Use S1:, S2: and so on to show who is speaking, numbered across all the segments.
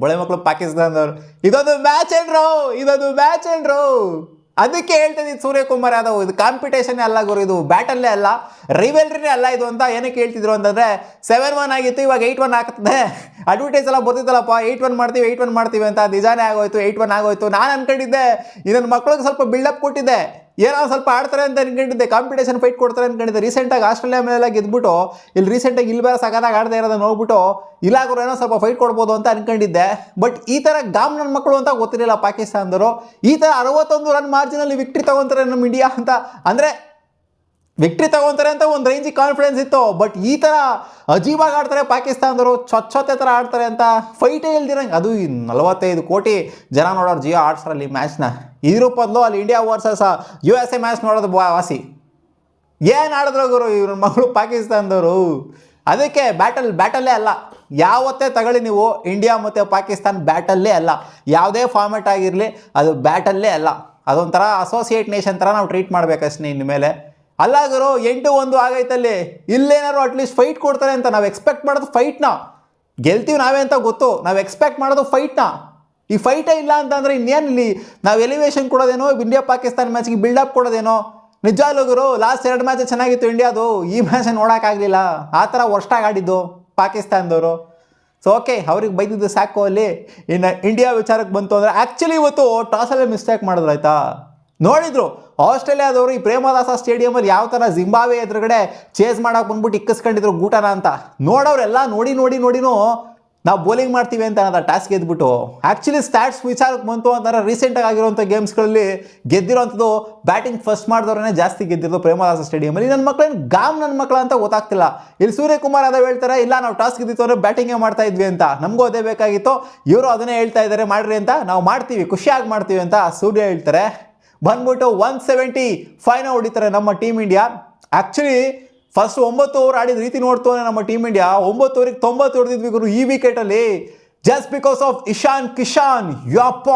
S1: ಬೊಳೆ ಮಕ್ಕಳು ಪಾಕಿಸ್ತಾನದವ್ರು. ಇದೊಂದು ಮ್ಯಾಚ್ ಏನ್ರೋ ಅದಕ್ಕೆ ಹೇಳ್ತಿದ್ದೀನಿ ಸೂರ್ಯಕುಮಾರ್ ಯಾದವ್ ಇದು ಕಾಂಪಿಟೇಷನ್ ಅಲ್ಲ ಗುರು, ಇದು ಬ್ಯಾಟಲ್ಲೇ ಅಲ್ಲ, ರೈವೆಲ್ರಿನೇ ಅಲ್ಲ ಇದು ಅಂತ ಏನಕ್ಕೆ ಹೇಳ್ತಿದ್ರು ಅಂತಂದರೆ 7-1 ಆಗಿತ್ತು, ಇವಾಗ 8-1 ಆಗ್ತದೆ. ಅಡ್ವರ್ಟೈಸ್ ಎಲ್ಲ ಬರ್ತಿದ್ದಲ್ಲಪ್ಪ 8-1 ಮಾಡ್ತೀವಿ ಅಂತ, ನಿಜಾನೇ ಆಗೋಯ್ತು, 8-1 ಆಗೋಯ್ತು. ನಾನು ಅನ್ಕೊಂಡಿದ್ದೆ ಇದನ್ನ ಮಕ್ಳಿಗೆ ಸ್ವಲ್ಪ ಬಿಲ್ಡಪ್ ಕೊಟ್ಟಿದ್ದೆ, ಏನೋ ಸ್ವಲ್ಪ ಆಡ್ತಾರೆ ಅಂತ ಅನ್ಕೊಂಡಿದ್ದೆ, ಕಾಂಪಿಟೇಷನ್ ಫೈಟ್ ಕೊಡ್ತಾರೆ ಅನ್ಕೊಂಡಿದ್ದೆ. ರೀಸೆಂಟಾಗಿ ಆಸ್ಟ್ರೇಲಿಯಾ ಮೇಲೆಲ್ಲ ಗೆದ್ಬಿಟ್ಟು ಇಲ್ಲಿ ಬೇರೆ ಸಗದಾಗಿ ಆಡದೆ ಇರೋದನ್ನ ನೋಡ್ಬಿಟ್ಟು ಇಲ್ಲಾಗರು ಏನೋ ಸ್ವಲ್ಪ ಫೈಟ್ ಕೊಡ್ಬೋದು ಅಂತ ಅನ್ಕೊಂಡಿದ್ದೆ. ಬಟ್ ಈ ಥರ ನನ್ನ ಮಕ್ಕಳು ಅಂತ ಗೊತ್ತಿರಲಿಲ್ಲ ಪಾಕಿಸ್ತಾನದವರು. ಈ ಥರ 61 ರನ್ ಮಾರ್ಜಿನಲ್ಲಿ ವಿಕ್ಟ್ರಿ ತಗೊತಾರೆ ನಮ್ಮ ಇಂಡಿಯಾ ಅಂತ, ಅಂದರೆ ವಿಕ್ಟ್ರಿ ತಗೊತಾರೆ ಅಂತ ಒಂದು ರೇಂಜಿಗೆ ಕಾನ್ಫಿಡೆನ್ಸ್ ಇತ್ತು. ಬಟ್ ಈ ಥರ ಅಜೀಬಾಗಿ ಆಡ್ತಾರೆ ಪಾಕಿಸ್ತಾನದವರು, ಚೊಚ್ಚೊತ್ತೆ ಥರ ಆಡ್ತಾರೆ ಅಂತ ಫೈಟೇ ಇಲ್ದಿರಂಗೆ. ಅದು 45 ಕೋಟಿ ಜನ ನೋಡೋರು ಜಿಯೋ ಹಾಟ್ಸ್ಟಾರಲ್ಲಿ ಮ್ಯಾಚ್ನ. ಇದ್ರ ಬದಲು ಅಲ್ಲಿ ಇಂಡಿಯಾ ವರ್ಸಸ್ USA ಮ್ಯಾಚ್ ನೋಡೋದು ವಾಸಿ. ಏನು ಆಡಿದ್ರು ಗುರು ಇವ್ರ ಮಗಳು ಪಾಕಿಸ್ತಾನದವರು. ಅದಕ್ಕೆ ಬ್ಯಾಟಲ್ಲೇ ಅಲ್ಲ, ಯಾವತ್ತೇ ತಗೊಳ್ಳಿ ನೀವು ಇಂಡಿಯಾ ಮತ್ತು ಪಾಕಿಸ್ತಾನ ಬ್ಯಾಟಲ್ಲೇ ಅಲ್ಲ, ಯಾವುದೇ ಫಾರ್ಮೆಟ್ ಆಗಿರಲಿ ಅದು ಬ್ಯಾಟಲ್ಲೇ ಅಲ್ಲ. ಅದೊಂಥರ ಅಸೋಸಿಯೇಟ್ ನೇಷನ್ ಥರ ನಾವು ಟ್ರೀಟ್ ಮಾಡಬೇಕಷ್ಟೇ ಇನ್ಮೇಲೆ. ಅಲ್ಲ ಗುರು 8-1 ಆಗೈತಲ್ಲಿ, ಇಲ್ಲೇನಾದ್ರು ಅಟ್ಲೀಸ್ಟ್ ಫೈಟ್ ಕೊಡ್ತಾರೆ ಅಂತ ನಾವು ಎಕ್ಸ್ಪೆಕ್ಟ್ ಮಾಡೋದು ಫೈಟ್ನ. ಗೆಲ್ತೀವಿ ನಾವೇ ಅಂತ ಗೊತ್ತು, ನಾವು ಎಕ್ಸ್ಪೆಕ್ಟ್ ಮಾಡೋದು ಫೈಟ್ನ. ಈ ಫೈಟೇ ಇಲ್ಲ ಅಂತಂದರೆ ಇನ್ನೇನು ಇಲ್ಲಿ ನಾವು ಎಲಿವೇಶನ್ ಕೊಡೋದೇನೋ, ಇಂಡಿಯಾ ಪಾಕಿಸ್ತಾನ ಮ್ಯಾಚ್ಗೆ ಬಿಲ್ಡಪ್ ಕೊಡೋದೇನೋ. ನಿಜವಾಗ್ಲೂ ಗುರು ಲಾಸ್ಟ್ 2 ಮ್ಯಾಚ್ ಚೆನ್ನಾಗಿತ್ತು ಇಂಡಿಯಾದು, ಈ ಮ್ಯಾಚ್ ನೋಡೋಕ್ಕಾಗಲಿಲ್ಲ. ಆ ಥರ ವರ್ಸ್ಟಾಗಿ ಆಡಿದ್ದು ಪಾಕಿಸ್ತಾನದವರು. ಸೊ ಓಕೆ, ಅವ್ರಿಗೆ ಬೈದಿದ್ದು ಸಾಕು. ಅಲ್ಲಿ ಇನ್ನು ಇಂಡಿಯಾ ವಿಚಾರಕ್ಕೆ ಬಂತು ಅಂದರೆ ಆ್ಯಕ್ಚುಲಿ ಇವತ್ತು ಟಾಸಲ್ಲೇ ಮಿಸ್ಟೇಕ್ ಮಾಡಿದ್ರು ಆಯಿತಾ. ನೋಡಿದ್ರು ಆಸ್ಟ್ರೇಲಿಯಾದವರು ಈ ಪ್ರೇಮದಾಸ ಸ್ಟೇಡಿಯಮಲ್ಲಿ ಯಾವ ಥರ ಜಿಂಬಾಬ್ವೆ ಎದುರುಗಡೆ ಚೇಸ್ ಮಾಡೋಕೆ ಬಂದ್ಬಿಟ್ಟು ಇಕ್ಕಿಸ್ಕೊಂಡಿದ್ರು ಗೂಟನ ಅಂತ. ನೋಡೋರೆಲ್ಲ ನೋಡಿನೂ ನಾವು ಬೌಲಿಂಗ್ ಮಾಡ್ತೀವಿ ಅಂತ ಅನ್ನೋದು ಟಾಸ್ಕ್ ಗೆದ್ಬಿಟ್ಟು. ಆ್ಯಕ್ಚುಲಿ ಸ್ಟ್ಯಾಟ್ಸ್ ವಿಚಾರಕ್ಕೆ ಬಂತು ಅಂತಂದರೆ ರೀಸೆಂಟಾಗಿ ಆಗಿರುವಂಥ ಗೇಮ್ಸ್ಗಳಲ್ಲಿ ಗೆದ್ದಿರೋಂಥದ್ದು ಬ್ಯಾಟಿಂಗ್ ಫಸ್ಟ್ ಮಾಡಿದವ್ರನ್ನೇ ಜಾಸ್ತಿ ಗೆದ್ದಿರೋದು ಪ್ರೇಮದಾಸ ಸ್ಟೇಡಿಯಮಲ್ಲಿ. ನನ್ನ ಮಕ್ಕಳೇನು ನನ್ನ ಮಕ್ಕಳ ಅಂತ ಗೊತ್ತಾಗ್ತಿಲ್ಲ. ಇಲ್ಲಿ ಸೂರ್ಯಕುಮಾರ್ ಯಾದವ್ ಹೇಳ್ತಾರೆ ಇಲ್ಲ ನಾವು ಟಾಸ್ ಗೆದ್ದಿತ್ತು ಅಂದರೆ ಬ್ಯಾಟಿಂಗೇ ಮಾಡ್ತಾ ಇದ್ವಿ ಅಂತ. ನಮಗೂ ಅದೇ ಬೇಕಾಗಿತ್ತು, ಇವರು ಅದನ್ನೇ ಹೇಳ್ತಾ ಇದ್ದಾರೆ ಮಾಡ್ರಿ ಅಂತ, ನಾವು ಮಾಡ್ತೀವಿ ಖುಷಿಯಾಗಿ ಮಾಡ್ತೀವಿ ಅಂತ ಸೂರ್ಯ ಹೇಳ್ತಾರೆ. ಬಂದ್ಬಿಟ್ಟು 175 ಹೊಡಿತಾರೆ ನಮ್ಮ team India. Actually first 9 over ಆಡಿದ ರೀತಿ ನೋಡ್ತು ನಮ್ಮ ಟೀಮ್ ಇಂಡಿಯಾ 9 ಓವರಿಗೆ 90 ಹೊಡೆದಿದ್ವಿ ಗುರು ಈ ವಿಕೆಟಲ್ಲಿ, just because of Ishan Kishan. ಯಪ್ಪ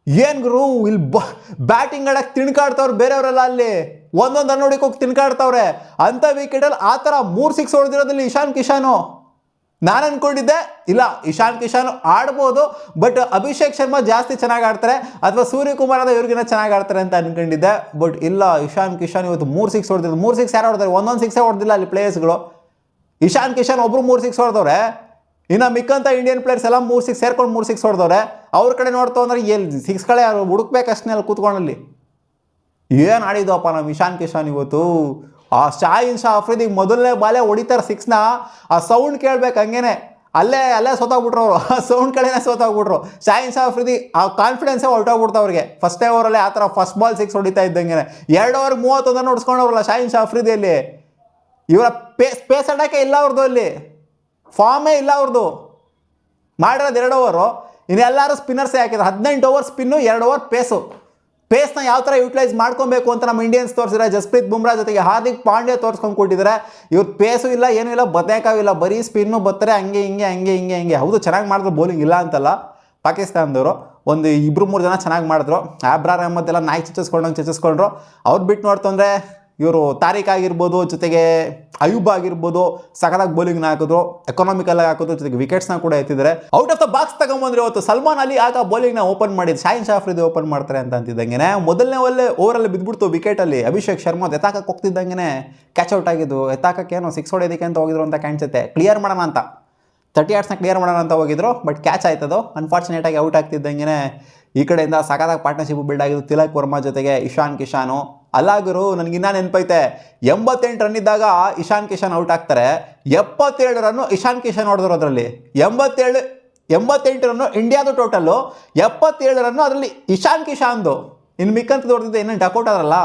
S1: ಏನು ಗುರು ಇಲ್ಲಿ ಬ್ಯಾಟಿಂಗ್ ಆಡಕ್ಕೆ ತಿಣ್ಕಾಡ್ತವ್ರು ಬೇರೆಯವರೆಲ್ಲ, ಅಲ್ಲಿ ಒಂದೊಂದು ರನ್ ಹೊಡಿಕೆ ಹೋಗಿ ತಿಣ್ಕಾಡ್ತವ್ರೆ. ಅಂಥ ವಿಕೆಟಲ್ಲಿ ಆ ಥರ 3 6 ಹೊಡೆದಿರೋದ್ರಲ್ಲಿ ಇಶಾನ್ ಕಿಶಾನು. ನಾನು ಅಂದ್ಕೊಂಡಿದ್ದೆ ಇಲ್ಲ ಇಶಾನ್ ಕಿಶಾನ್ ಆಡ್ಬೋದು, ಬಟ್ ಅಭಿಷೇಕ್ ಶರ್ಮಾ ಜಾಸ್ತಿ ಚೆನ್ನಾಗಿ ಆಡ್ತಾರೆ ಅಥವಾ ಸೂರ್ಯಕುಮಾರ್ ಯಾದವ್ ಇವ್ರಿಗಿನ್ನ ಚೆನ್ನಾಗಿ ಆಡ್ತಾರೆ ಅಂತ ಅಂದ್ಕೊಂಡಿದ್ದೆ. ಬಟ್ ಇಲ್ಲ, ಇಶಾನ್ ಕಿಶಾನ್ ಇವತ್ತು 3 6 ಹೊಡೆದಿದ್ರು. 3 6 ಯಾರು ಹೊಡೆದಾರೆ? ಒಂದೊಂದು 6 ಹೊಡೆದಿಲ್ಲ ಅಲ್ಲಿ ಪ್ಲೇಯರ್ಸ್ಗಳು. ಇಶಾನ್ ಕಿಶಾನ್ ಒಬ್ಬರು 3 6 ಹೊಡೆದವ್ರೆ, ಇನ್ನು ಮಿಕ್ಕಂಥ ಇಂಡಿಯನ್ ಪ್ಲೇಯರ್ಸ್ ಎಲ್ಲ 3 6 ಸೇರ್ಕೊಂಡು 3 6 ಹೊಡೆದವ್ರೆ. ಅವ್ರ ಕಡೆ ನೋಡ್ತು ಅಂದರೆ ಎಲ್ಲಿ 6ಗಳೇ ಯಾರು ಹುಡುಕ್ಬೇಕಷ್ಟೇ ಅಲ್ಲಿ ಕೂತ್ಕೊಂಡಲ್ಲಿ. ಏನು ಆಡಿದ್ವಪ್ಪ ನಮ್ಮ ಇಶಾನ್ ಕಿಶಾನ್ ಇವತ್ತು. ಆ ಶಾಹಿನ್ ಶಾ ಅಫ್ರಿದಿಗೆ ಮೊದಲನೇ ಬಾಲೇ ಹೊಡಿತಾರೆ 6ನ, ಆ ಸೌಂಡ್ ಕೇಳ್ಬೇಕು ಹಂಗೇನೆ, ಅಲ್ಲೇ ಸೋತಾಗ್ಬಿಟ್ರು ಅವರು, ಆ ಸೌಂಡ್ ಕಡೆನೇ ಸೋತಾಗ್ಬಿಟ್ರು. ಶಾಹಿನ್ ಶಾ ಅಫ್ರಿದಿ ಆ ಕಾನ್ಫಿಡೆನ್ಸೇ ಹೊರಟೋಗ್ಬಿಡ್ತು ಅವ್ರಿಗೆ. ಫಸ್ಟೇ ಓವರಲ್ಲೇ ಆ ಥರ ಫಸ್ಟ್ ಬಾಲ್ 6 ಹೊಡಿತಾ ಇದ್ದಂಗೆ 2 ಓವರ್ 31 ಹೊಡ್ಸ್ಕೊಂಡವ್ರಲ್ಲ ಶಾಹಿನ್ ಶಾ ಅಫ್ರಿದಿಯಲ್ಲಿ. ಇವರ ಪೇಸ್ ಆಡೋಕ್ಕೆ ಇಲ್ಲ ಅವ್ರದ್ದು, ಅಲ್ಲಿ ಫಾರ್ಮೇ ಇಲ್ಲ ಅವ್ರದ್ದು. ಮಾಡಿರೋದು 2 ಓವರು, ಇನ್ನೆಲ್ಲರೂ ಸ್ಪಿನ್ನರ್ಸೇ ಹಾಕಿದ್ರು. 18 ಓವರ್ ಸ್ಪಿನ್ನು, 2 ಓವರ್ ಪೇಸ್ನ ಯಾವ ಥರ ಯೂಟಿಲೈಸ್ ಮಾಡ್ಕೊಬೇಕು ಅಂತ ನಮ್ಮ ಇಂಡಿಯನ್ಸ್ ತೋರಿಸಿದ್ರೆ. ಜಸ್ಪ್ರೀತ್ ಬುಮ್ರಾ ಜೊತೆಗೆ ಹಾರ್ದಿಕ್ ಪಾಂಡ್ಯ ತೋರಿಸ್ಕೊಂಡು ಕೊಟ್ಟಿದ್ದಾರೆ. ಇವ್ರು ಪೇಸು ಇಲ್ಲ, ಏನೂ ಇಲ್ಲ, ಬದನೇಕಾವಿಲ್ಲ, ಬರೀ ಸ್ಪಿನ್ನು ಬರ್ತಾರೆ ಹಂಗೆ ಹಿಂಗೆ. ಹೌದು ಚೆನ್ನಾಗಿ ಮಾಡಿದ್ರು ಬೌಲಿಂಗ್, ಇಲ್ಲ ಅಂತಲ್ಲ. ಪಾಕಿಸ್ತಾನದವರು ಒಂದು 2-3 ಜನ ಚೆನ್ನಾಗಿ ಮಾಡಿದ್ರು. ಆಬ್ರಾರ್ ಅಹ್ಮದ್ ಎಲ್ಲ ನಾಯಿ ಚಚ್ಚಿಸ್ಕೊಂಡ್ರು. ಅವ್ರು ಬಿಟ್ಟು ನೋಡ್ತಂದರೆ ಇವರು ತಾರೀಖ್ ಆಗಿರ್ಬೋದು, ಜೊತೆಗೆ ಅಯೂಬ್ ಆಗಿರ್ಬೋದು, ಸಖತ್ತಾಗಿ ಬೌಲಿಂಗ್ನ ಹಾಕಿದ್ರು, ಎಕನಾಮಿಕಲ್ ಆಗಿ ಹಾಕಿದ್ರು, ಜೊತೆಗೆ ವಿಕೆಟ್ಸ್ನ ಕೂಡ ಎತ್ತಿದ್ದಾರೆ. ಔಟ್ ಆಫ್ ದ ಬಾಕ್ಸ್ ತಗೊಂಬಂದ್ರೆ ಇವತ್ತು ಸಲ್ಮಾನ್ ಅಲಿ ಆಗ ಬೌಲಿಂಗ್ನ ಓಪನ್ ಮಾಡಿದ್ದು, ಶಾಹಿನ್ ಶಾ ಅಫ್ರಿದಿ ಓಪನ್ ಮಾಡ್ತಾರೆ ಅಂತ ಅಂತಿದ್ದಂಗೆ ಮೊದಲನೇ ಓವರಲ್ಲಿ ಬಿದ್ದುಬಿಡ್ತು ವಿಕೆಟಲ್ಲಿ. ಅಭಿಷೇಕ್ ಶರ್ಮಾ ಎತ್ತಾಕಕ್ಕೆ ಹೋಗ್ತಿದ್ದಂಗೆ ಕ್ಯಾಚ್ ಔಟ್ ಆಗಿದ್ದು. ಎತ್ತಾಕಕ್ಕೇನೋ 6 ಹೊಡೆಯೋದಕ್ಕೆ ಅಂತ ಹೋಗಿದ್ರು ಅಂತ ಕಾಣಿಸುತ್ತೆ. ಕ್ಲಿಯರ್ ಮಾಡೋಣ ಅಂತ 30 ಯಾರ್ಡ್ಸ್ನ ಕ್ಲಿಯರ್ ಮಾಡೋಣ ಅಂತ ಹೋಗಿದ್ರು, ಬಟ್ ಕ್ಯಾಚ್ ಆಯ್ತದು. ಅನ್ಫಾರ್ಚುನೇಟಾಗಿ ಔಟ್ ಆಗ್ತಿದ್ದಂಗೆ ಈ ಕಡೆಯಿಂದ ಸಖತ್ತಾಗಿ ಪಾರ್ಟ್ನರ್ಶಿಪ್ ಬಿಲ್ಡ್ ಆಗಿದ್ದು ತಿಲಕ್ ವರ್ಮಾ ಜೊತೆಗೆ ಇಶಾನ್ ಕಿಶಾನು. ಅಲ್ಲ ಗುರು, ನನಗಿನ್ನ ನೆನಪೈತೆ 88 ರನ್ ಇದ್ದಾಗ ಇಶಾನ್ ಕಿಶಾನ್ ಔಟ್ ಆಗ್ತಾರೆ. 77 ರನ್ನು ಇಶಾನ್ ಕಿಶಾನ್ ಹೊಡೆದ್ರು. ಅದರಲ್ಲಿ 88 ರನ್ನು ಇಂಡಿಯಾದು ಟೋಟಲ್ಲು, 77 ರನ್ನು ಅದರಲ್ಲಿ ಇಶಾನ್ ಕಿಶಾನ್ದು. ಇನ್ನು ಮಿಕ್ಕಂತ ಹೊಡೆದಿದ್ದೆ ಇನ್ನೇನು ಡಕೌಟ್ ಆದ್ರಲ್ಲ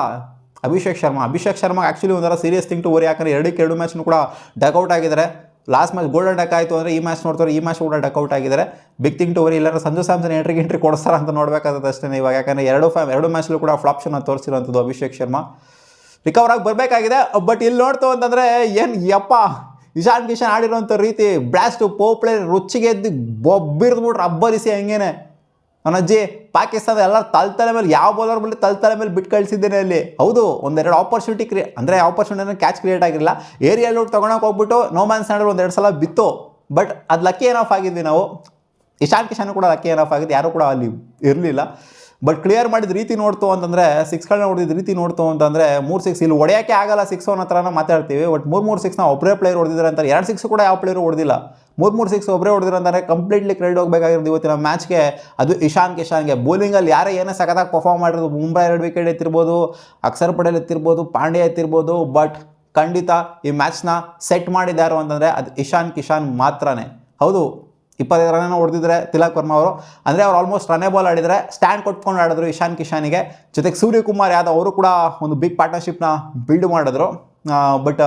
S1: ಅಭಿಷೇಕ್ ಶರ್ಮಾ ಆ್ಯಕ್ಚುಲಿ ಒಂಥರ ಸೀರಿಯಸ್ ಥಿಂಗ್ ಟು ವರಿ, ಯಾಕಂದರೆ 2 ಮ್ಯಾಚ್ನು ಕೂಡ ಡಕೌಟ್ ಆಗಿದ್ದಾರೆ. ಲಾಸ್ಟ್ ಮ್ಯಾಚ್ ಗೋಲ್ಡನ್ ಡಕ್ ಆಯಿತು ಅಂದರೆ ಈ ಮ್ಯಾಚ್ ನೋಡ್ತಾರೆ, ಈ ಮ್ಯಾಚ್ ಕೂಡ ಡಕೌಟ್ ಆಗಿದ್ದಾರೆ. Big thing to worry. ಇಲ್ಲಾಂದ್ರೆ ಸಂಜು ಸ್ಯಾಮ್ಸನ್ ಎಂಟ್ರಿ ಕೊಡಿಸ್ತಾರ ಅಂತ ನೋಡಬೇಕಾಗುತ್ತೆ ಅಷ್ಟೇ ಇವಾಗ. ಯಾಕಂದರೆ 2 ಮ್ಯಾಚ್ಲೂ ಕೂಡ ಫ್ಲಾಪ್ಷನ್ನ ತೋರಿಸಿರೋಂಥದ್ದು ಅಭಿಷೇಕ್ ಶರ್ಮಾ. ರಿಕವರ್ ಆಗಿ ಬರಬೇಕಾಗಿದೆ. ಬಟ್ ಇಲ್ಲಿ ನೋಡ್ತು ಅಂತಂದರೆ ಏನು ಯಪ್ಪ, ಇಶಾನ್ ಕಿಶಾನ್ ಆಡಿರೋಂಥ ರೀತಿ ಬ್ಲಾಸ್ಟು ಪೋಪ್ಳೆ ರುಚಿಗೆ ಎದ್ದು ಬೊಬ್ಬಿರ್ದ್ಬಿಟ್ರೆ ಅಬ್ಬರಿಸಿ ಹಂಗೇನೆ. ಅವನಜ್ಜಿ ಪಾಕಿಸ್ತಾನ ಎಲ್ಲ ತಲೆ ಮೇಲೆ ಯಾವ ಬೌಲರ್ ಮೇಲೆ ತಲೆ ಮೇಲೆ ಬಿಟ್ಟು ಕಳಿಸಿದ್ದೇನೆ ಅಲ್ಲಿ. ಹೌದು, 1-2 ಆಪರ್ಚುನಿಟಿ ಅಂದರೆ ಆಪರ್ಚುನಿಟಿನ ಕ್ಯಾಚ್ ಕ್ರಿಯೇಟ್ ಆಗಿರಲಿಲ್ಲ. ಏರಿಯಲ್ ಔಟ್ ತೊಗೊಳಕ್ಕೆ ಹೋಗ್ಬಿಟ್ಟು ನೋ ಮ್ಯಾನ್ಸ್ ಲ್ಯಾಂಡಲ್ಲಿ 1-2 ಸಲ ಬಿತ್ತು. ಬಟ್ ಅದು ಲಕ್ಕಿ ಏನ್ ಆಫ್ ಆಗಿದ್ವಿ ನಾವು. ಇಶಾನ್ ಕಿಶನ್ ಕೂಡ ಲಕ್ಕಿ ಏನಫ್ ಆಗಿದೆ, ಯಾರು ಕೂಡ ಅಲ್ಲಿ ಇರಲಿಲ್ಲ. ಬಟ್ ಕ್ಲಿಯರ್ ಮಾಡಿದ ರೀತಿ ನೋಡ್ತು ಅಂತಂದರೆ, ಸಿಕ್ಸ್ಗಳನ್ನ ಹೊಡೆದಿದ್ದ ರೀತಿ ನೋಡ್ತು ಅಂತಂದರೆ 3 6 ಇಲ್ಲಿ ಹೊಡೆಯೋಕ್ಕೆ ಆಗಲ್ಲ 6 ಅನ್ನೋ ಥರನ ಮಾತಾಡ್ತೀವಿ. ಬಟ್ 3 6 ಒಬ್ಬರೇ ಪ್ಲೇಯರ್ ಹೊಡೆದಿದ್ದಾರೆ ಅಂತಾರೆ. 2 6 ಕೂಡ ಯಾವ ಪ್ಲೇಯರು ಹೊಡೆದಿಲ್ಲ. 3 6 ಒಬ್ಬರೇ ಹೊಡೆದಿರೋ ಅಂತಾರೆ. ಕಂಪ್ಲೀಟ್ಲಿ ಕ್ರೆಡಿಟ್ ಹೋಗಬೇಕಾಗಿರೋದು ಇವತ್ತಿನ ಮ್ಯಾಚ್ಗೆ, ಅದು ಇಶಾನ್ ಕಿಶನ್ಗೆ. ಬೌಲಿಂಗಲ್ಲಿ ಯಾರೇ ಏನೇ ಸಖತ್ತಾಗಿ ಪರ್ಫಾರ್ಮ್ ಮಾಡಿರೋದು, ಬುಮ್ರಾ 2 ವಿಕೆಟ್ ಎತ್ತಿರ್ಬೋದು, ಅಕ್ಷರ್ ಪಟೇಲ್ ಎತ್ತಿರ್ಬೋದು, ಪಾಂಡ್ಯ ಎತ್ತಿರ್ಬೋದು, ಬಟ್ ಖಂಡಿತ ಈ ಮ್ಯಾಚ್ನ ಸೆಟ್ ಮಾಡಿದ್ದಾರು ಅಂತಂದರೆ ಅದು ಇಶಾನ್ ಕಿಶನ್ ಮಾತ್ರನೇ. ಹೌದು, 25 ರನ್ ಹೊಡೆದಿದ್ರೆ ತಿಲಕ್ ವರ್ಮಾ ಅವರು, ಅಂದರೆ ಅವ್ರು ಆಲ್ಮೋಸ್ಟ್ ರನ್ನೇ ಬಾಲ್ ಆಡಿದರೆ ಸ್ಟ್ಯಾಂಡ್ ಕೊಟ್ಕೊಂಡು ಆಡಿದ್ರು ಇಶಾನ್ ಕಿಶನ್ಗೆ. ಜೊತೆಗೆ ಸೂರ್ಯಕುಮಾರ್ ಯಾದವ್ ಅವರು ಕೂಡ ಒಂದು ಬಿಗ್ ಪಾರ್ಟ್ನರ್ಶಿಪ್ನ ಬಿಲ್ಡ್ ಮಾಡಿದ್ರು. ಬಟ್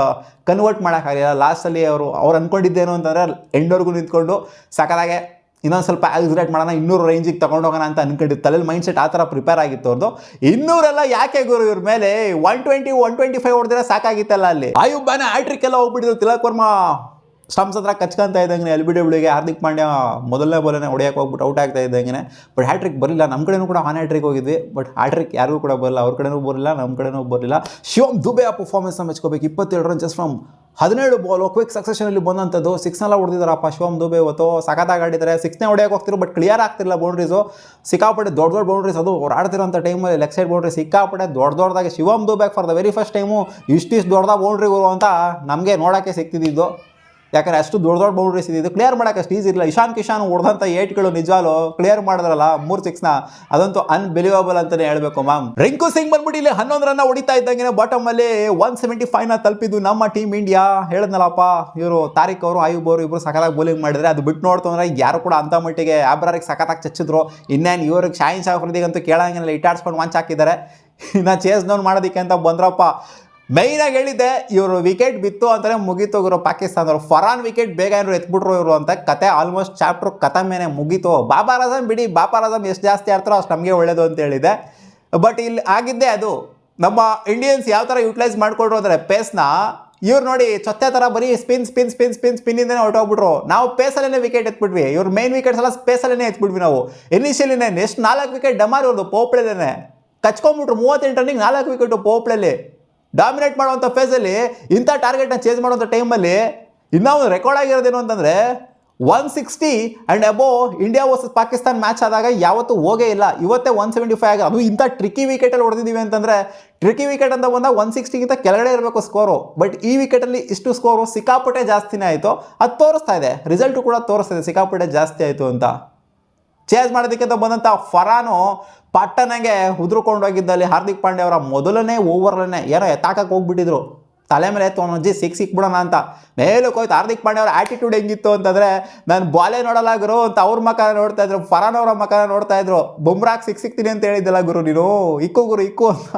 S1: ಕನ್ವರ್ಟ್ ಮಾಡೋಕ್ಕಾಗಿಲ್ಲ ಲಾಸ್ಟಲ್ಲಿ. ಅವ್ರು ಅಂದ್ಕೊಂಡಿದ್ದೇನು ಅಂತಂದರೆ ಎಂಡ್ವರೆಗೂ ನಿಂತ್ಕೊಂಡು ಸಕಲಾಗೆ ಇನ್ನೊಂದು ಸ್ವಲ್ಪ ಆಕ್ಸಿಲೇಟ್ ಮಾಡೋಣ, 200 ರೇಂಜಿಗೆ ತೊಗೊಂಡೋಗೋಣ ಅಂತ ಅನ್ಕೊಂಡಿದ್ದು. ತಲೆಯಲ್ಲಿ ಮೈಂಡ್ ಸೆಟ್ ಆ ಥರ ಪ್ರಿಪೇರ್ ಆಗಿತ್ತು ಅವ್ರದ್ದು. 200 ಯಾಕೆ ಗುರು ಇವ್ರ ಮೇಲೆ 120 125 ಹೊಡೆದ್ರೆ ಸಾಕಾಗಿತ್ತಲ್ಲ ಅಲ್ಲಿ. ಆಯುಬ್ ಬಾನ ಹ್ಯಾಟ್ರಿಕ್ ಎಲ್ಲ ಹೋಗ್ಬಿಟ್ಟಿದ್ರು. ತಿಲಕ್ ವರ್ಮಾ ಸ್ಟಂಪ್ಸ್ ಹತ್ರ ಕಚ್ಕೊಂತ ಇದ್ದಂಗೆ LBWಗೆ ಹಾರ್ದಿಕ್ ಪಾಂಡ್ಯ ಮೊದಲನೇ ಬಾಲನೇ ಹೊಡೆಯೋಕೆ ಹೋಗ್ಬಿಟ್ಟು ಔಟ್ ಆಗ್ತಾ ಇದ್ದಂಗೆ. ಬಟ್ ಹ್ಯಾಟ್ರಿಕ್ ಬರಲಿಲ್ಲ. ನಮ್ಮ ಕಡೆನೂ ಕೂಡ ಆನ್ ಹ್ಯಾಟ್ರಿಕ್ ಹೋಗಿದ್ವಿ, ಬಟ್ ಹ್ಯಾಟ್ರಿಕ್ ಯಾರಿಗೂ ಕೂಡ ಬರಲ್ಲ. ಅವ್ರ ಕಡೆನೂ ಬರಲಿಲ್ಲ, ನಮ್ಮ ಕಡೆನೂ ಬರಲಿಲ್ಲ. ಶಿವಮ್ ದುಬೆ ಆ ಪರ್ಫಾರ್ಮೆನ್ಸ್ನ ಮೆಚ್ಕೋಬೇಕು. 27 run just from 17 ball quick ಸಕ್ಸೆಷನಲ್ಲಿ ಬಂದಂಥದ್ದು. 6 ಹೊಡೆದಿದ್ದಾರಪ್ಪ ಶಿವಮ್ ದುಬೆ ಇವತ್ತು. ಸಖತ್ತಾಗಿ ಆಡಿದ್ದಾರೆ. 6ನೇ ಹೊಡೆಯೋಕೆ ಹೋಗ್ತಿರೋ, ಬಟ್ ಕ್ಲಿಯರ್ ಆಗ್ತಿಲ್ಲ ಬೌಂಡ್ರೀಸು. ಸಿಕ್ಕಾಪಟ್ಟೆ ದೊಡ್ಡ ಬೌಂಡ್ರೀಸ್. ಅದು ಅವ್ರು ಆಡ್ತಿರೋಂಥ ಟೈಮಲ್ಲಿ ಲೆಗ್ ಸೈಡ್ ಬೌಂಡ್ರಿ ಸಿಕ್ಕಾಪಟ್ಟೆ ದೊಡ್ಡದಾಗಿ Shivam Dube for the very first time ಇಷ್ಟಿಷ್ಟು ದೊಡ್ಡದಾಗಿ ಬೌಂಡ್ರಿ ಬರುವ ಅಂತ ನಮಗೆ ನೋಡೋಕ್ಕೆ ಸಿಗ್ತಿದ್ದು. ಯಾಕಂದರೆ ಅಷ್ಟು ದೊಡ್ಡ ಬೌಂಡ್ರೀಸ್ ಇದ್ದಿದ್ದು ಕ್ಲಿಯರ್ ಮಾಡೋಕ್ಕೆ ಅಷ್ಟು ಈಸಿ ಇಲ್ಲ. ಇಶಾನ್ ಕಿಶನ್ ಹೊಡೆದಂಥ ಏಟ್ಗಳು ನಿಜವಾಲು ಕ್ಲಿಯರ್ ಮಾಡಿದ್ರಲ್ಲ 3 6ನ, ಅದಂತೂ ಅನ್ಬಿಲೀವಬಲ್ ಅಂತಲೇ ಹೇಳಬೇಕು ಮ್ಯಾಮ್. ರಿಂಕು ಸಿಂಗ್ ಬಂದ್ಬಿಟ್ಟು ಇಲ್ಲಿ 11 ರನ್ನ ಹೊಡಿತಾ ಇದ್ದಂಗೆ ಬಾಟಮಲ್ಲಿ 175ನ ತಲುಪಿದ್ದು ನಮ್ಮ ಟೀಮ್ ಇಂಡಿಯಾ. ಹೇಳಿದ್ನಲ್ಲಪ್ಪ, ಇವರು ತಾರಿಕ್ ಅವರು ಆಯುಬ್ ಅವರು ಇಬ್ಬರು ಸಖತ್ತಾಗಿ ಬೌಲಿಂಗ್ ಮಾಡಿದರೆ. ಅದು ಬಿಟ್ಟು ನೋಡ್ತು ಅಂದರೆ ಯಾರು ಕೂಡ ಅಂಥ ಮಟ್ಟಿಗೆ ಆಬ್ರಾರಿಗೆ ಸಖತ್ತಾಗಿ ಚಚ್ಚಿದ್ರು. ಇನ್ನೇನು ಇವ್ರಿಗೆ ಶಾಹಿನ್ ಶಾ ಅಫ್ರಿದಿಗಂತೂ ಕೇಳಂಗಿಲ್ಲ, ಇಟ್ಟಾಡ್ಸ್ಕೊಂಡು ಮಂಚ್ ಹಾಕಿದ್ದಾರೆ. ಇನ್ನು ಚೇಸ್ ಡೌನ್ ಮಾಡೋದಕ್ಕೆ ಅಂತ ಬಂದ್ರಪ್ಪ. ಮೈನಾಗಿ ಹೇಳಿದ್ದೆ, ಇವರು ವಿಕೆಟ್ ಬಿತ್ತು ಅಂತಲೇ ಮುಗೀತು ಇವರು ಪಾಕಿಸ್ತಾನದವರು. ಫರಾನ್ ವಿಕೆಟ್ ಬೇಗ ಏನಾದ್ರು ಎತ್ಬಿಟ್ರು ಇವರು ಅಂತ ಕತೆ ಆಲ್ಮೋಸ್ಟ್ ಚಾಪ್ಟ್ರು ಕಥಮೇನೆ ಮುಗೀತು. ಬಾಬರ್ ಆಜಮ್ ಬಿಡಿ, ಬಾಬರ್ ಆಜಮ್ ಎಷ್ಟು ಜಾಸ್ತಿ ಆಡ್ತಾರೋ ಅಷ್ಟು ನಮಗೆ ಒಳ್ಳೇದು ಅಂತ ಹೇಳಿದೆ. ಬಟ್ ಇಲ್ಲಿ ಆಗಿದ್ದೇ ಅದು. ನಮ್ಮ ಇಂಡಿಯನ್ಸ್ ಯಾವ ಥರ ಯೂಟಿಲೈಸ್ ಮಾಡ್ಕೊಂಡ್ರು ಅಂದರೆ ಪೇಸ್ನ, ಇವ್ರು ನೋಡಿ ಚೊತ್ತೆ ಥರ ಬರೀ ಸ್ಪಿನ್ನಿಂದನೇ ಹೊರಟೋಗ್ಬಿಟ್ರು. ನಾವು ಪೇಸಲ್ಲೇ ವಿಕೆಟ್ ಎತ್ಬಿಟ್ವಿ. ಇವ್ರು ಮೇನ್ ವಿಕೆಟ್ಸ್ ಎಲ್ಲ ಸ್ಪೇಸಲ್ಲೇ ಎತ್ಬಿಟ್ವಿ ನಾವು. ಇನಿಷಿಯಲಿನೇ ಎಷ್ಟು 4 ವಿಕೆಟ್ ಡಮಾರ್ ಇವ್ರದ್ದು ಪೋಪ್ಳೆದೇ ಕಚ್ಕೊಂಡ್ಬಿಟ್ರು. 38 ರನ್ನಿಗೆ 4 ವಿಕೆಟು ಪೋಪ್ಳಲ್ಲಿ ಡಾಮಿನೇಟ್ ಮಾಡುವಂಥ ಫೇಸಲ್ಲಿ ಇಂಥ ಟಾರ್ಗೆಟ್ನ ಚೇಂಜ್ ಮಾಡುವಂಥ ಟೈಮಲ್ಲಿ ಇನ್ನೂ ಒಂದು ರೆಕಾರ್ಡ್ ಆಗಿರೋದೇನು ಅಂತಂದರೆ 160 and above India versus Pakistan match ಆದಾಗ ಯಾವತ್ತೂ ಹೋಗೇ ಇಲ್ಲ. ಇವತ್ತೇ 175 ಆಗ, ಅದು ಇಂಥ ಟ್ರಿಕ್ಕಿ ವಿಕೆಟಲ್ಲಿ ಹೊಡೆದಿದ್ದೀವಿ ಅಂತಂದರೆ. ಟ್ರಿಕ್ಕಿ ವಿಕೆಟ್ ಅಂತ ಬಂದಾಗ 160ಗಿಂತ ಕೆಳಗಡೆ ಇರಬೇಕು ಸ್ಕೋರು. ಬಟ್ ಈ ವಿಕೆಟಲ್ಲಿ ಇಷ್ಟು ಸ್ಕೋರು ಸಿಕ್ಕಾಪಟ್ಟೆ ಜಾಸ್ತಿನೇ ಆಯಿತು. ಅದು ತೋರಿಸ್ತಾ ಇದೆ, ರಿಸಲ್ಟು ಕೂಡ ತೋರಿಸ್ತಾ ಇದೆ ಸಿಕ್ಕಾಪಟ್ಟೆ ಜಾಸ್ತಿ ಆಯಿತು ಅಂತ. ಚೇಸ್ ಮಾಡೋದಕ್ಕೆ ಅಂತ ಬಂದಂಥ ಫರಾನು ಪಟ್ಟನಂಗೆ ಉದುರ್ಕೊಂಡು ಹೋಗಿದ್ದಲ್ಲಿ ಹಾರ್ದಿಕ್ ಪಾಂಡ್ಯ ಅವರ ಮೊದಲನೇ ಓವರ್ಲೇ ಏನೋ ಎತ್ತಾಕಕ್ಕೆ ಹೋಗ್ಬಿಟ್ಟಿದ್ರು. ತಲೆ ಮೇಲೆ ತೊಗೊಂಡು 6 ಸಿಕ್ಬಿಡೋಣ ಅಂತ ಮೇಲಕ್ಕೆ ಹೋಯ್ತು. ಹಾರ್ದಿಕ್ ಪಾಂಡ್ಯ ಅವರ ಆ್ಯಟಿಟ್ಯೂಡ್ ಹೆಂಗಿತ್ತು ಅಂತಂದರೆ, ನಾನು ಬಾಲೇ ನೋಡಲ್ಲ ಗುರು ಅಂತ ಅವ್ರ ಮಕ್ಕಳ ನೋಡ್ತಾ ಇದ್ರು, ಫರಾನ್ ಅವರ ಮಕ್ಕಳ ನೋಡ್ತಾ ಇದ್ರು. ಬುಮ್ರಾಗ್ ಸಿಕ್ತೀನಿ ಅಂತ ಹೇಳಿದ್ದಲ್ಲ ಗುರು ನೀನು, ಇಕ್ಕು ಅಂತ.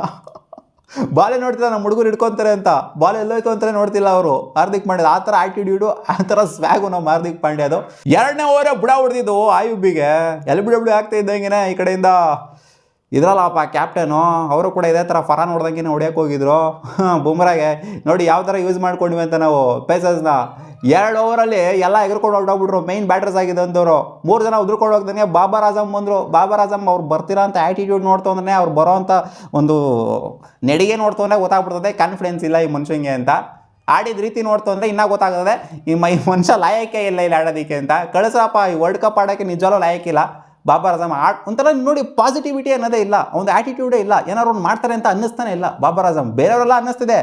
S1: ಬಾಲೇ ನೋಡ್ತಿಲ್ಲ, ನಮ್ಮ ಹುಡುಗರು ಹಿಡ್ಕೊತಾರೆ ಅಂತ. ಬಾಲ್ ಎಲ್ಲೋಯ್ತು ಅಂತಲೇ ನೋಡ್ತಿಲ್ಲ ಅವರು. ಹಾರ್ದಿಕ್ ಪಾಂಡ್ಯ ಆ ಥರ ಆ್ಯಟಿಟ್ಯೂಡು, ಆ ಥರ ಸ್ವ್ಯಾಗು ನಮ್ಮ ಹಾರ್ದಿಕ್ ಪಾಂಡ್ಯದು. 2ನೇ ಓವರೇ ಬುಡ ಹೊಡೆದಿದ್ದು ಆಯುಬಿಗೆ. LBW ಆಗ್ತಾ ಇದ್ದಂಗೆ ಈ ಕಡೆಯಿಂದ ಇದ್ರಲ್ಲಪ್ಪ ಕ್ಯಾಪ್ಟನು, ಅವರು ಕೂಡ ಇದೇ ಥರ ಫರಾನ್ ಹೊಡೆದಂಗೆ ಹೊಡ್ಯಕ್ಕೆ ಹೋಗಿದ್ರು ಬುಮ್ರಾಗೆ. ನೋಡಿ ಯಾವ ಥರ ಯೂಸ್ ಮಾಡ್ಕೊಂಡ್ವಿ ಅಂತ ನಾವು ಪೇಸರ್ಸ್ನ. 2 ಓವರಲ್ಲಿ ಎಲ್ಲ ಎಗರ್ಕೊಂಡು ಹೊರಟೋಗ್ಬಿಟ್ರು. ಮೈನ್ ಬ್ಯಾಟರ್ಸ್ ಆಗಿದ್ದಂಥವ್ರು 3 ಜನ ಉದ್ರಕೊಂಡು ಹೋಗ್ದಂಗೆ ಬಾಬರ್ ಆಜಮ್ ಬಂದರು. ಬಾಬರ್ ಆಜಮ್ ಅವ್ರು ಬರ್ತಿರೋ ಅಂಥ ಆ್ಯಟಿಟ್ಯೂಡ್ ನೋಡ್ತು ಅಂದ್ರೆ, ಅವ್ರು ಬರೋ ಅಂಥ ಒಂದು ನೆಡಿಗೆ ನೋಡ್ತು ಅಂದರೆ ಗೊತ್ತಾಗ್ಬಿಡ್ತದೆ ಕಾನ್ಫಿಡೆನ್ಸ್ ಇಲ್ಲ ಈ ಮನುಷ್ಯಂಗೆ ಅಂತ. ಆಡಿದ ರೀತಿ ನೋಡ್ತು ಅಂದರೆ ಇನ್ನೂ ಗೊತ್ತಾಗ್ತದೆ ಈ ಮನುಷ್ಯ ಲಾಯಕ್ಕೆ ಇಲ್ಲ ಇಲ್ಲಿ ಆಡೋದಕ್ಕೆ ಅಂತ. ಕಳಿಸ್ರಪ್ಪ, ಈ ವರ್ಲ್ಡ್ ಕಪ್ ಆಡೋಕ್ಕೆ ನಿಜವಾಗ್ಲೂ ಲಾಯಕ್ಕಿಲ್ಲ ಬಾಬರ್ ಆಜಮ್. ಒಂಥರ ನೋಡಿ ಪಾಸಿಟಿವಿಟಿ ಅನ್ನೋದೇ ಇಲ್ಲ, ಒಂದು ಆ್ಯಟಿಟ್ಯೂಡೇ ಇಲ್ಲ. ಏನಾದ್ರು ಒಂದು ಮಾಡ್ತಾರೆ ಅಂತ ಅನ್ನಿಸ್ತಾನೆ ಇಲ್ಲ ಬಾಬರ್ ಆಜಮ್. ಬೇರೆಯವರೆಲ್ಲ ಅನ್ನಿಸ್ತಿದೆ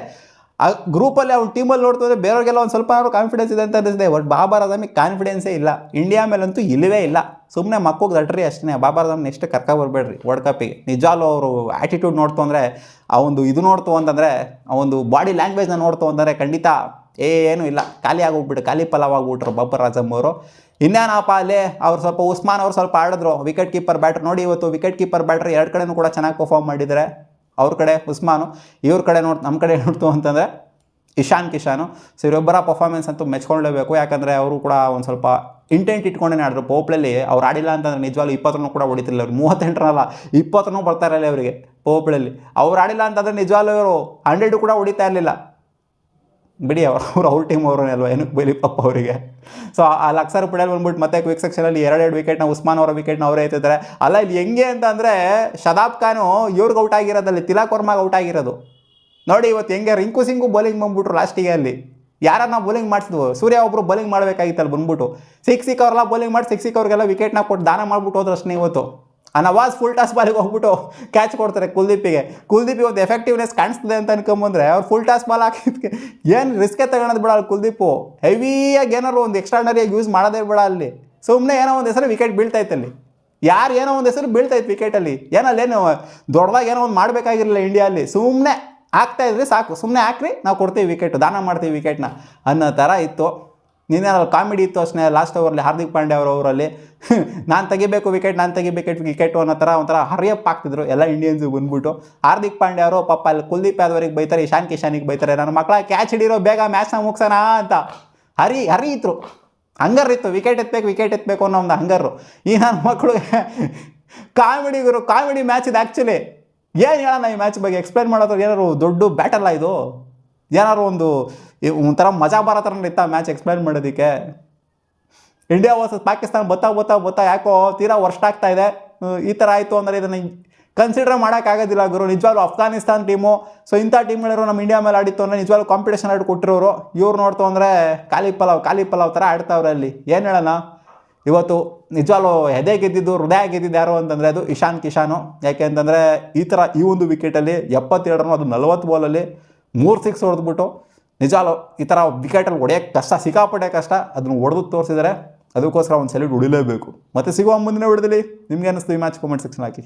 S1: ಆ ಗ್ರೂಪಲ್ಲಿ, ಅವ್ನ ಟೀಮಲ್ಲಿ ನೋಡ್ತಿದ್ರೆ ಬೇರೆಯವ್ರಿಗೆಲ್ಲ ಒಂದು ಸ್ವಲ್ಪ ಕಾನ್ಫಿಡೆನ್ಸ್ ಇದೆ ಅಂತ ಅನ್ನಿಸ್ತಿದೆ. ಬಟ್ ಬಾಬರ್ ಆಜಮಿಗೆ ಕಾನ್ಫಿಡೆನ್ಸೇ ಇಲ್ಲ. ಇಂಡಿಯಾ ಮೇಲಂತೂ ಇಲ್ಲವೇ ಇಲ್ಲ. ಸುಮ್ಮನೆ ಮಕ್ಕಳಿಗೆ ದಟ್ರಿ ಅಷ್ಟೇ. ಬಾಬರ್ ಆಜಮ್ ನೆಕ್ಸ್ಟ್ ಬರ್ಬೇಡ್ರಿ ವರ್ಲ್ಡ್ ಕಪ್ಪಿಗೆ. ನಿಜವಾಗ್ಲೂ ಅವರು ಆ್ಯಟಿಟ್ಯೂಡ್ ನೋಡ್ತು ಅಂದರೆ, ಆ ಒಂದು ಇದು ನೋಡ್ತು ಅಂತಂದರೆ, ಆ ಒಂದು ಬಾಡಿ ಲ್ಯಾಂಗ್ವೇಜ್ನ ನೋಡ್ತು ಅಂತಂದರೆ ಖಂಡಿತ ಏನೂ ಇಲ್ಲ. ಖಾಲಿ ಆಗೋಗ್ಬಿಟ್ಟು ಖಾಲಿ ಪಲಾವ್ ಆಗ್ಬಿಟ್ರು ಬಾಬರ್ ಆಜಮ್ ಅವರು. ಇನ್ನೇನಪ್ಪ ಅಲ್ಲಿ ಅವ್ರು ಸ್ವಲ್ಪ ಉಸ್ಮಾನ್ ಅವ್ರು ಸ್ವಲ್ಪ ಆಡಿದ್ರು ವಿಕೆಟ್ ಕೀಪರ್ ಬ್ಯಾಟ್ರ್. ನೋಡಿ ಇವತ್ತು ವಿಕೆಟ್ ಕೀಪರ್ ಬ್ಯಾಟ್ರ್ 2 ಕಡೆನೂ ಕೂಡ ಚೆನ್ನಾಗಿ ಪರ್ಫಾರ್ಮ್ ಮಾಡಿದ್ದಾರೆ. ಅವ್ರ ಕಡೆ ಉಸ್ಮಾನು, ಇವ್ರ ಕಡೆ ನಮ್ಮ ಕಡೆ ನೋಡ್ತು ಅಂತಂದರೆ ಇಶಾನ್ ಕಿಶಾನು. ಸೊ ಇವರೊಬ್ಬರ ಪರ್ಫಾರ್ಮೆನ್ಸ್ ಅಂತೂ ಮೆಚ್ಕೊಳ್ಳೇಬೇಕು. ಯಾಕಂದರೆ ಅವರು ಕೂಡ ಒಂದು ಸ್ವಲ್ಪ ಇಂಟೆಂಟ್ ಇಟ್ಕೊಂಡೇ ಆಡಿದ್ರು. ಪೋಪ್ಳಲ್ಲಿ ಅವ್ರು ಆಡಿಲ್ಲ ಅಂತಂದರೆ ನಿಜವಾಗ್ಲೂ 20 ರನ್ ಕೂಡ ಹೊಡಿತಿಲ್ಲ ಅವ್ರು. 38 ರನ್ ಅಲ್ಲ 20 ರನ್ ಬರ್ತಾ ಇರಲಿಲ್ಲ ಅವರಿಗೆ ಪೋಪ್ಳಲ್ಲಿ. ಅವ್ರು ಆಡಿಲ್ಲ ಅಂತಂದರೆ ನಿಜವಾಗ್ಲೂ ಇವರು 100 ಕೂಡ ಹೊಡಿತಾ ಇರಲಿಲ್ಲ. ಬಿಡಿ ಅವ್ರ ಟೀಮ್ ಅವರೇ ಅಲ್ವಾ, ಏನಕ್ಕೆ ಬೈಲಿ ಪಾಪ ಅವರಿಗೆ. ಸೊ ಅಲ್ಲಿ ಅಕ್ಷರ್ ಪಟೇಲ್ ಬಂದ್ಬಿಟ್ಟು ಮತ್ತೆ ಕ್ವಿಕ್ ಸೆಕ್ಷನಲ್ಲಿ 2 ವಿಕೆಟ್ನ ಉಸ್ಮಾನ್ ಅವರ ವಿಕೆಟ್ನ ಅವರೇ ಎತ್ತಿದ್ದಾರೆ. ಅಲ್ಲ ಇಲ್ಲಿ ಹೆಂಗೆ ಅಂತ ಅಂದರೆ, ಶದಾಬ್ ಖಾನು ಇವ್ರಿಗೆ ಔಟ್ ಆಗಿರೋದಲ್ಲಿ, ತಿಲಕ್ ವರ್ಮಾಗೆ ಔಟ್ ಆಗಿರೋದು. ನೋಡಿ ಇವತ್ತು ಹೆಂಗೆ ರಿಂಕು ಸಿಂಗು ಬೌಲಿಂಗ್ ಬಂದ್ಬಿಟ್ರು ಲಾಸ್ಟಿಗೆ ಅಲ್ಲಿ. ಯಾರನ್ನ ಬೌಲಿಂಗ್ ಮಾಡಿಸಿದ್ವು, ಸೂರ್ಯ ಒಬ್ರು ಬೌಲಿಂಗ್ ಮಾಡಬೇಕಾಗಿತ್ತಲ್ಲ ಬಂದ್ಬಿಟ್ಟು ಸಿಕ್ಸಿಕ್ಕವ್ರೆಲ್ಲ ಬೌಲಿಂಗ್ ಮಾಡಿ ಸಿಕ್ಸಿಕ್ಕವ್ರಿಗೆಲ್ಲ ವಿಕೆಟ್ನ ಕೊಟ್ಟು ದಾನ ಮಾಡ್ಬಿಟ್ಟು ಹೋದ್ರಷ್ಟೇ ಇವತ್ತು. ಆ ನವಾಜ್ ಫುಲ್ ಟಾಸ್ ಬಾಲಿಗೆ ಹೋಗ್ಬಿಟ್ಟು ಕ್ಯಾಚ್ ಕೊಡ್ತಾರೆ ಕುಲ್ದೀಪಿಗೆ ಒಂದು ಎಫೆಕ್ಟಿವ್ನೆಸ್ ಕಾಣಿಸ್ತದೆ ಅಂತ ಅನ್ಕೊಂಬಂದ್ರೆ ಅವ್ರು ಫುಲ್ ಟಾಸ್ ಬಾಲ್ ಹಾಕಿದ್ಕೆ ಏನು ರಿಸ್ಕೇ ತಗೊಳೋದು ಬೇಡ ಅಲ್ಲಿ ಕುಲ್ದೀಪು. ಹೆವಿಯಾಗಿ ಏನಾದ್ರು ಒಂದು ಎಕ್ಸ್ಟ್ರಾರ್ಡನರಿಯಾಗಿ ಯೂಸ್ ಮಾಡೋದೇ ಬೇಡ ಅಲ್ಲಿ, ಸುಮ್ಮನೆ ಏನೋ ಒಂದು ಹೆಸರು ವಿಕೆಟ್ ಬೀಳ್ತೈತೆ ಅಲ್ಲಿ, ಯಾರು ಏನೋ ಒಂದು ಹೆಸರು ಬೀಳ್ತೈತೆ ವಿಕೆಟಲ್ಲಿ, ಏನಲ್ಲೇನು ದೊಡ್ಡದಾಗಿ ಏನೋ ಒಂದು ಮಾಡಬೇಕಾಗಿರಲಿಲ್ಲ ಇಂಡಿಯಾ ಅಲ್ಲಿ, ಸುಮ್ಮನೆ ಹಾಕ್ತಾಯಿದ್ರಿ ಸಾಕು, ಸುಮ್ಮನೆ ಹಾಕ್ರಿ ನಾವು ಕೊಡ್ತೀವಿ ವಿಕೆಟ್, ದಾನ ಮಾಡ್ತೀವಿ ವಿಕೆಟ್ನ ಅನ್ನೋ ಥರ ಇತ್ತು. ನಿನ್ನೇನಲ್ಲಿ ಕಾಮಿಡಿ ಇತ್ತು ಅಷ್ಟೇ ಲಾಸ್ಟ್ ಓವರಲ್ಲಿ ಹಾರ್ದಿಕ್ ಪಾಂಡ್ಯ ಅವರಲ್ಲಿ ನಾನು ತೆಗಿಬೇಕು ವಿಕೆಟ್ ಅನ್ನೋ ಥರ ಒಂಥರ ಹರಿಯಪ್ ಆಗ್ತಿದ್ರು ಎಲ್ಲ ಇಂಡಿಯನ್ಸ್ ಬಂದ್ಬಿಟ್ಟು. ಹಾರ್ದಿಕ್ ಪಾಂಡ್ಯ ಅವರು ಪಾಪ ಅಲ್ಲಿ ಕುಲ್ದೀಪ್ ಯಾದವ್ರಿಗೆ ಬೈತಾರೆ, ಇಶಾನ್ ಕಿಶಾನಿಗೆ ಬೈತಾರೆ, ನನ್ನ ಮಕ್ಕಳ ಕ್ಯಾಚ್ ಹಿಡಿರೋ ಬೇಗ ಮ್ಯಾಚ್ನ ಮುಗಿಸೋಣ ಅಂತ ಹರಿ ಇತ್ತು, ಹಂಗರ್ ಇತ್ತು, ವಿಕೆಟ್ ಎತ್ತಬೇಕು ಅನ್ನೋ ಒಂದು ಹಂಗರು. ಈ ನನ್ನ ಮಕ್ಕಳು ಕಾಮಿಡಿ ಮ್ಯಾಚ್ ಇದು ಆ್ಯಕ್ಚುಲಿ. ಏನು ಹೇಳೋಣ ಈ ಮ್ಯಾಚ್ ಬಗ್ಗೆ ಎಕ್ಸ್ಪ್ಲೈನ್ ಮಾಡೋದು, ಏನಾದ್ರು ದೊಡ್ಡ ಬ್ಯಾಟಲ್ಲ ಇದು, ಏನಾದ್ರು ಒಂಥರ ಮಜಾ ಬರೋ ಥರ ಇತ್ತು ಆ ಮ್ಯಾಚ್ ಎಕ್ಸ್ಪ್ಲೈನ್ ಮಾಡೋದಕ್ಕೆ. ಇಂಡಿಯಾ ವರ್ಸಸ್ ಪಾಕಿಸ್ತಾನ ಬತ್ತಾ ಯಾಕೋ ತೀರಾ ವರ್ಷ ಆಗ್ತಾ ಇದೆ. ಈ ಥರ ಆಯಿತು ಅಂದರೆ ಇದನ್ನು ಕನ್ಸಿಡರ್ ಮಾಡೋಕ್ಕಾಗೋದಿಲ್ಲ ಗುರು. ನಿಜವಾಗ್ಲೂ ಅಫ್ಘಾನಿಸ್ತಾನ್ ಟೀಮು, ಸೊ ಇಂಥ ಟೀಮ್ಗಳಿರೋ ನಮ್ಮ ಇಂಡಿಯಾ ಮೇಲೆ ಆಡಿತ್ತು ಅಂದರೆ ನಿಜವಾಗ್ಲೂ ಕಾಂಪಿಟೇಷನ್ ಆಡಿ ಕೊಟ್ಟಿರೋರು. ಇವ್ರು ನೋಡ್ತು ಅಂದರೆ ಖಾಲಿ ಪಲಾವ್ ಥರ ಆಡ್ತಾವ್ರೆ ಅಲ್ಲಿ. ಏನು ಹೇಳೋಣ, ಇವತ್ತು ನಿಜವಾಗ್ಲೂ ಹೃದಯ ಗೆದ್ದಿದ್ದು ಯಾರು ಅಂತಂದರೆ ಅದು ಇಶಾನ್ ಕಿಶಾನು. ಯಾಕೆ ಅಂತಂದರೆ ಈ ಒಂದು ವಿಕೆಟಲ್ಲಿ 77 ರನ್, ಅದು 40 ಬಾಲಲ್ಲಿ 3 ಸಿಕ್ಸ್ ಹೊಡೆದ್ಬಿಟ್ಟು ನಿಜವಾಗ್ಲೂ ಈ ಥರ ವಿಕೆಟಲ್ಲಿ ಹೊಡೆಯೋಕ್ಕೆ ಕಷ್ಟ, ಸಿಕ್ಕಾಪಟ್ಟೆ ಕಷ್ಟ, ಅದನ್ನು ಹೊಡೆದು ತೋರಿಸಿದರೆ ಅದಕ್ಕೋಸ್ಕರ ಒಂದು ಸೆಲ್ಯೂಟ್ ಹೊಡಿಲೇಬೇಕು. ಮತ್ತು ಸಿಗುವ ಮುಂದಿನ ವಿಡಿಯೋದಲ್ಲಿ ನಿಮ್ಗೆ ಅನ್ನಿಸ್ತು ಈ ಮ್ಯಾಚ್ ಕಾಮೆಂಟ್ ಸೆಕ್ಷನ್ ಹಾಕಿ.